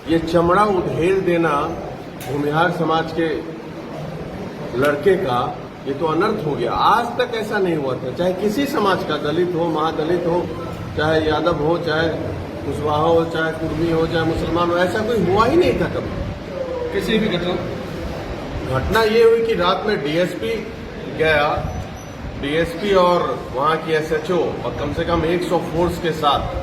ये चमड़ा उधेड़ देना भूमिहार समाज के लड़के का ये तो अनर्थ हो गया। आज तक ऐसा नहीं हुआ था, चाहे किसी समाज का, दलित हो, महादलित हो, चाहे यादव हो, चाहे कुशवाहा हो, चाहे कुर्मी हो, चाहे मुसलमान हो, ऐसा कोई हुआ ही नहीं था कभी किसी भी घटना ये हुई कि रात में डीएसपी गया, डीएसपी और वहां की एसएचओ और कम से कम 100 फोर्स के साथ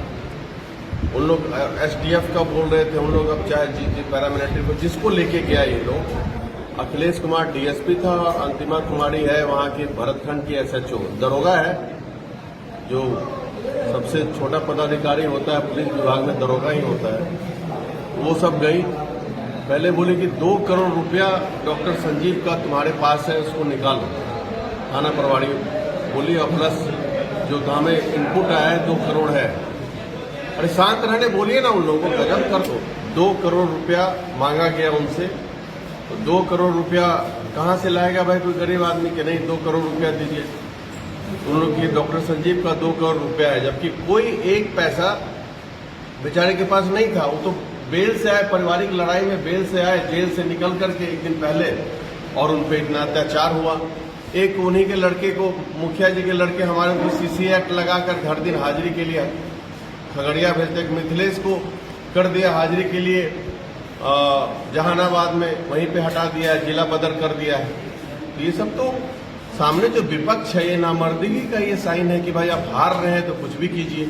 उन लोग एसटीएफ का बोल रहे थे, उन लोग अब चाहे जीजी पैरामिलिट्री को जिसको लेके गया ये लोग, अखिलेश कुमार डीएसपी था, अंतिमा कुमारी है वहां की भरतखंड की एसएचओ, दरोगा है जो सबसे छोटा पदाधिकारी होता है पुलिस विभाग में, दरोगा ही होता है। वो सब गई, पहले बोले कि 2 करोड़ रुपया डॉक्टर संजीव का तुम्हारे पास है, उसको निकालो। थाना प्रभारी बोली और प्लस जो हमें इनपुट आया है 2 करोड़ है। अरे शांत रहने बोलिए ना, उन लोगों को गजब कर दो। 2 करोड़ रुपया मांगा गया उनसे, तो 2 करोड़ रुपया कहाँ से लाएगा भाई कोई गरीब आदमी के? नहीं, 2 करोड़ रुपया दीजिए। उन लोग की डॉक्टर संजीव का 2 करोड़ रुपया है, जबकि कोई एक पैसा बेचारे के पास नहीं था। वो तो बेल से आए, पारिवारिक लड़ाई में बेल से आए, जेल से निकल करके एक दिन पहले, और उन पर इतना अत्याचार हुआ। एक उन्हीं के लड़के को, मुखिया जी के लड़के हमारे को सीसी एक्ट लगाकर हर दिन हाजिरी के लिए खगड़िया भेजते, मिथिलेश को कर दिया हाजिरी के लिए जहानाबाद में, वहीं पे हटा दिया है, जिला बदर कर दिया है। तो ये सब तो सामने जो विपक्ष है, ये नामर्दगी का ये साइन है कि भाई आप हार रहे हैं तो कुछ भी कीजिए।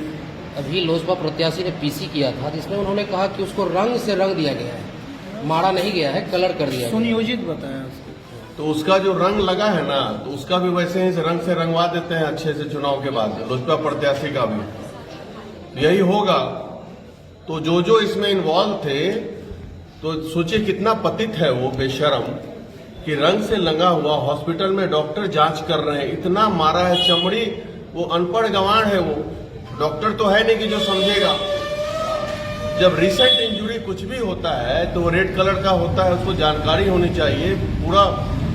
अभी लोजपा प्रत्याशी ने पीसी किया था, जिसमें उन्होंने कहा कि उसको रंग से रंग दिया गया है, मारा नहीं गया है, कलर कर दिया, सुनियोजित बताया उसको। तो उसका जो रंग लगा है ना, तो उसका भी वैसे ही रंग से रंगवा देते हैं अच्छे से चुनाव के बाद, लोजपा प्रत्याशी का भी यही होगा। तो जो इसमें इन्वॉल्व थे, तो सोचिए कितना पतित है वो बेशरम कि रंग से लगा हुआ हॉस्पिटल में डॉक्टर जांच कर रहे हैं, इतना मारा है चमड़ी। वो अनपढ़ गंवार है, वो डॉक्टर तो है नहीं कि जो समझेगा। जब रिसेंट इंजुरी कुछ भी होता है तो वो रेड कलर का होता है, उसको जानकारी होनी चाहिए। पूरा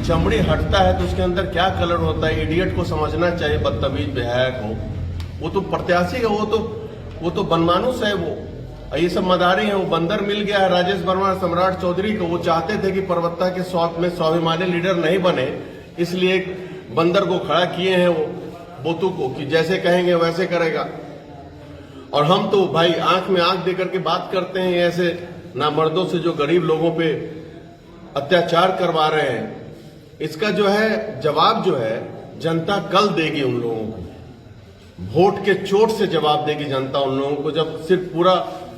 चमड़ी हटता है तो उसके अंदर क्या कलर होता है, इडियट को समझना चाहिए, बदतमीज बेहया को। वो तो प्रत्याशी का, वो तो बनमानुस है वो। ये सब मदारी है। वो बंदर मिल गया है राजेश वर्मा, सम्राट चौधरी को। वो चाहते थे कि परबत्ता के शौक में स्वाभिमानी लीडर नहीं बने, इसलिए एक बंदर को खड़ा किए हैं वो बोतू को, कि जैसे कहेंगे वैसे करेगा। और हम तो भाई आंख में आंख देकर के बात करते हैं ऐसे नामर्दों से जो गरीब लोगों पे अत्याचार करवा रहे हैं। इसका जो है जवाब जो है जनता कल देगी उन लोगों को, वोट के चोट से जवाब देगी जनता उन लोगों को। जब सिर्फ पूरा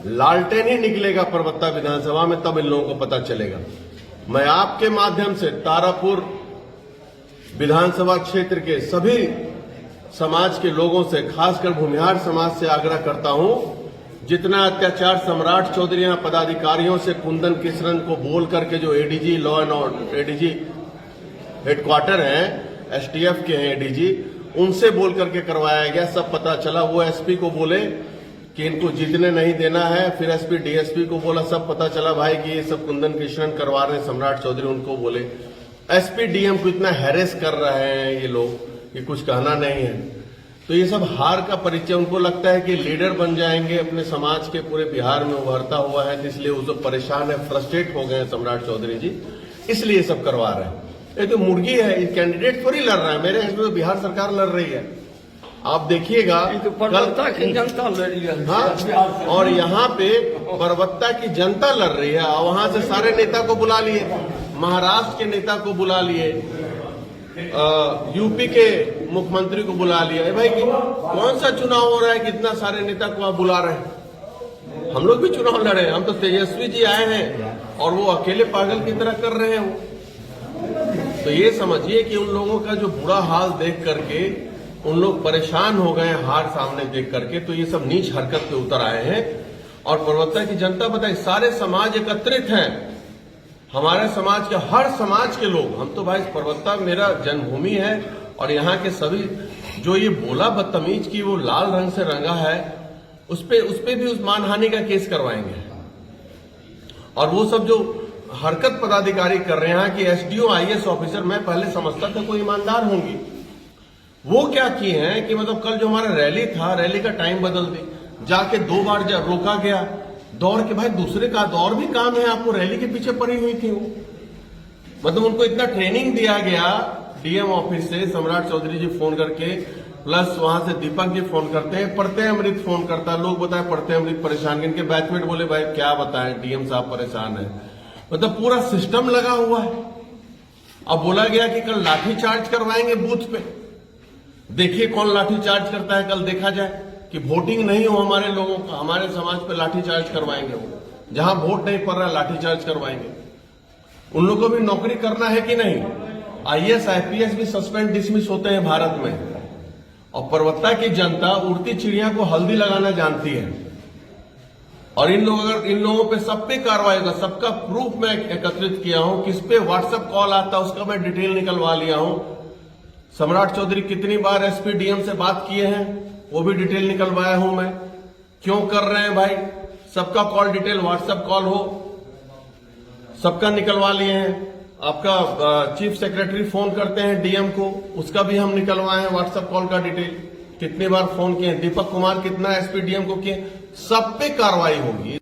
लालटेन ही निकलेगा परबत्ता विधानसभा में, तब इन लोगों को पता चलेगा। मैं आपके माध्यम से तारापुर विधानसभा क्षेत्र के सभी समाज के लोगों से, खासकर भूमिहार समाज से आग्रह करता हूं, जितना अत्याचार सम्राट चौधरी यहां पदाधिकारियों से, कुंदन किशरन को बोल करके, जो ADG law and order, ADG headquarter हैं, एसटीएफ के हैं एडीजी, उनसे बोल करके करवाया गया, सब पता चला। वो एसपी को बोले कि इनको जीतने नहीं देना है, फिर एसपी डीएसपी को बोला, सब पता चला भाई कि ये सब कुंदन किशरन करवा रहे हैं, सम्राट चौधरी उनको बोले। एसपी डीएम को इतना हैरेस कर रहे हैं ये लोग कि कुछ कहना नहीं है। तो ये सब हार का परिचय। उनको लगता है कि लीडर बन जाएंगे अपने समाज के, पूरे बिहार में उभरता हुआ है, इसलिए वो सब परेशान है, फ्रस्ट्रेट हो गए हैं सम्राट चौधरी जी, इसलिए सब करवा रहे हैं। ये तो मुर्गी है, ये कैंडिडेट थोड़ी लड़ रहा है, मेरे इसमें तो बिहार सरकार लड़ रही है। आप देखिएगा तो परबत्ता की जनता लड़ रही है। हाँ, और यहाँ पे परबत्ता की जनता लड़ रही है, और वहां से सारे नेता को बुला लिए, महाराष्ट्र के नेता को बुला लिए, यूपी के मुख्यमंत्री को बुला लिया। भाई कौन सा चुनाव हो रहा है कि इतना सारे नेता को आप बुला रहे हैं? हम लोग भी चुनाव लड़े, हम तो तेजस्वी जी आए हैं और वो अकेले पागल की तरह कर रहे हैं वो। तो ये समझिए कि उन लोगों का जो बुरा हाल देख करके उन लोग परेशान हो गए, हार सामने देख करके। तो ये सब नीच हरकत पे उतर आए हैं। और परबत्ता की जनता बताइए, सारे समाज एकत्रित हैं, हमारे समाज के, हर समाज के लोग। हम तो भाई परबत्ता मेरा जन्मभूमि है, और यहाँ के सभी जो ये बोला बदतमीज की वो लाल रंग से रंगा है, उस पे भी उस मानहानि का केस करवाएंगे। और वो सब जो हरकत पदाधिकारी कर रहे हैं कि एसडीओ आईएएस ऑफिसर, मैं पहले समझता था कोई ईमानदार होंगी, वो क्या किए हैं कि मतलब कल जो हमारा रैली था, रैली का टाइम बदल दी, जाके 2 बार रोका गया, दौड़ के भाई दूसरे का और भी काम है, आपको रैली के पीछे पड़ी हुई थी वो। मतलब उनको इतना ट्रेनिंग दिया गया डीएम ऑफिस से, सम्राट चौधरी जी फोन करके, प्लस वहां से दीपक जी फोन करते हैं, पढ़ते अमृत फोन करता है, लोग बताए पढ़ते अमृत परेशान, इनके बैचमेट बोले भाई क्या बताएं डीएम साहब परेशान है। मतलब पूरा सिस्टम लगा हुआ है। अब बोला गया कि कल लाठी चार्ज करवाएंगे बूथ पे, देखिए कौन लाठी चार्ज करता है, कल देखा जाए कि वोटिंग नहीं हो हमारे लोगों का, हमारे समाज पे लाठी चार्ज करवाएंगे वो, जहां वोट नहीं पड़ रहा लाठी चार्ज करवाएंगे। उन लोगों को भी नौकरी करना है कि नहीं? आईएएस आईपीएस भी सस्पेंड डिसमिस होते हैं भारत में, और पर्वता की जनता उड़ती चिड़िया को हल्दी लगाना जानती है। और इन लोगों पे सब पे कार्रवाई होगा, सबका प्रूफ मैं एकत्रित किया हूं, किस पे व्हाट्सएप कॉल आता है उसका मैं डिटेल निकलवा लिया हूं। सम्राट चौधरी कितनी बार एसपी डीएम से बात किए हैं वो भी डिटेल निकलवाया हूं मैं। क्यों कर रहे हैं भाई, सबका कॉल डिटेल व्हाट्सएप कॉल हो, सबका निकलवा लिए हैं। आपका चीफ सेक्रेटरी फोन करते हैं डीएम को, उसका भी हम निकलवाए हैं व्हाट्सएप कॉल का डिटेल, कितनी बार फोन किए, दीपक कुमार कितना एसपी डीएम को किए, सब पे कार्रवाई होगी।